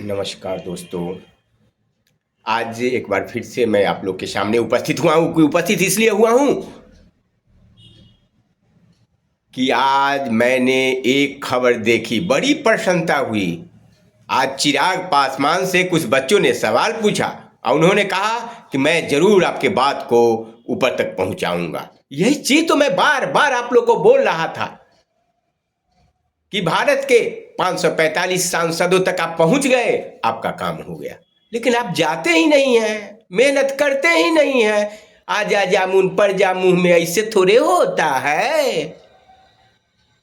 नमस्कार दोस्तों। आज एक बार फिर से मैं आप लोग के सामने उपस्थित हुआ हूँ। उपस्थित इसलिए हुआ हूँ कि आज मैंने एक खबर देखी, बड़ी प्रसन्नता हुई। आज चिराग पासवान से कुछ बच्चों ने सवाल पूछा और उन्होंने कहा कि मैं जरूर आपके बात को ऊपर तक पहुंचाऊंगा। यही चीज तो मैं बार बार आप लोग को बोल रहा था कि भारत के 545 सांसदों तक आप पहुंच गए, आपका काम हो गया। लेकिन आप जाते ही नहीं हैं, मेहनत करते ही नहीं हैं। आजा जामुन पर जा मुंह में, ऐसे थोड़े होता है।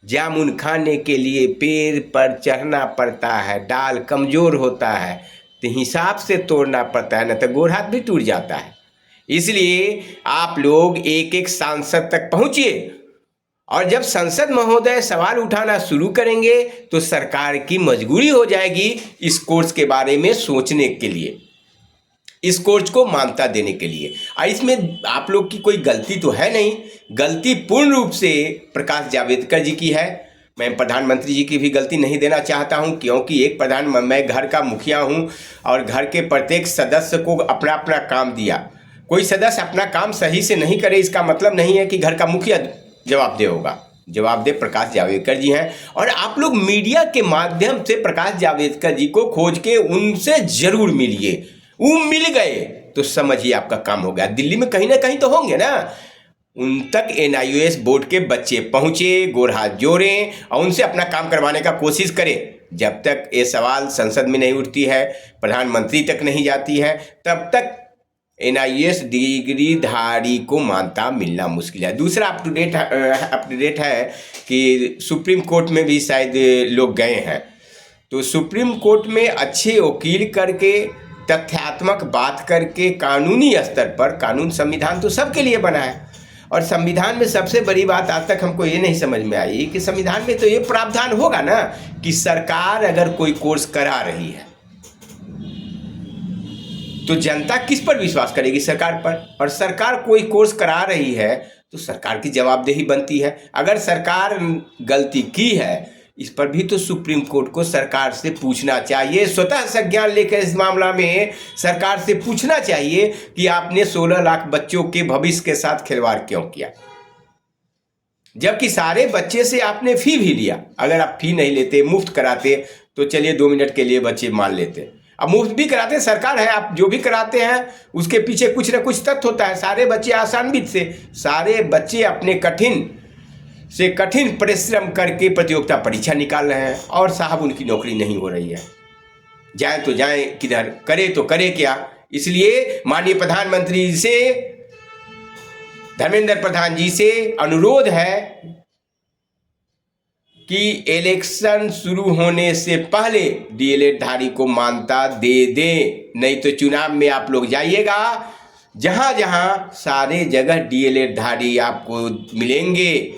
जामुन खाने के लिए पेड़ पर चढ़ना पड़ता है, डाल कमजोर होता है तो हिसाब से तोड़ना पड़ता है, न तो गोड़ हाथ भी टूट जाता है। इसलिए आप लोग एक एक सांसद तक पहुंचिए और जब संसद महोदय सवाल उठाना शुरू करेंगे तो सरकार की मजबूरी हो जाएगी इस कोर्स के बारे में सोचने के लिए, इस कोर्स को मान्यता देने के लिए। और इसमें आप लोग की कोई गलती तो है नहीं, गलती पूर्ण रूप से प्रकाश जावड़ेकर जी की है। मैं प्रधानमंत्री जी की भी गलती नहीं देना चाहता हूं, क्योंकि मैं घर का मुखिया हूं और घर के प्रत्येक सदस्य को अपना अपना काम दिया। कोई सदस्य अपना काम सही से नहीं करे इसका मतलब नहीं है कि घर का मुखिया जवाबदेह होगा। जवाबदेह प्रकाश जावड़ेकर जी हैं और आप लोग मीडिया के माध्यम से प्रकाश जावड़ेकर जी को खोज के उनसे जरूर मिलिए। वो मिल गए तो समझिए आपका काम हो गया। दिल्ली में कहीं ना कहीं तो होंगे ना, उन तक NIOS बोर्ड के बच्चे पहुंचे, गोर हाथ जोड़ें और उनसे अपना काम करवाने का कोशिश करें। जब तक ये सवाल संसद में नहीं उठती है, प्रधानमंत्री तक नहीं जाती है, तब तक NIOS डिग्रीधारी को मान्यता मिलना मुश्किल है। दूसरा अपडेट है कि सुप्रीम कोर्ट में भी शायद लोग गए हैं, तो सुप्रीम कोर्ट में अच्छे वकील करके, तथ्यात्मक बात करके, कानूनी स्तर पर, कानून संविधान तो सबके लिए बना है और संविधान में सबसे बड़ी बात आज तक हमको ये नहीं समझ में आई कि संविधान में तो ये प्रावधान होगा ना कि सरकार अगर कोई कोर्स करा रही है तो जनता किस पर विश्वास करेगी? सरकार पर। और सरकार कोई कोर्स करा रही है तो सरकार की जवाबदेही बनती है। अगर सरकार गलती की है, इस पर भी तो सुप्रीम कोर्ट को सरकार से पूछना चाहिए। स्वतः संज्ञान लेकर इस मामला में सरकार से पूछना चाहिए कि आपने 16 लाख बच्चों के भविष्य के साथ खिलवाड़ क्यों किया, जबकि सारे बच्चे से आपने फी भी लिया। अगर आप फी नहीं लेते, मुफ्त कराते तो चलिए 2 मिनट के लिए बच्चे मान लेते। अब मुफ्त भी कराते, सरकार है, आप जो भी कराते हैं उसके पीछे कुछ ना कुछ तथ्य होता है। सारे बच्चे आसानविद से, सारे बच्चे अपने कठिन से कठिन परिश्रम करके प्रतियोगिता परीक्षा निकाल रहे हैं और साहब उनकी नौकरी नहीं हो रही है। जाए तो जाए किधर, करे तो करे क्या? इसलिए माननीय प्रधानमंत्री जी से, धर्मेंद्र प्रधान जी से अनुरोध है कि इलेक्शन शुरू होने से पहले DLED धारी को मान्यता दे दें, नहीं तो चुनाव में आप लोग जाइएगा, जहां जहां सारे जगह DLED धारी आपको मिलेंगे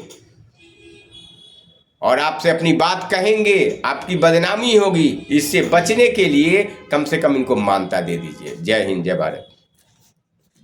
और आपसे अपनी बात कहेंगे, आपकी बदनामी होगी। इससे बचने के लिए कम से कम इनको मान्यता दे दीजिए। जय हिंद, जय भारत।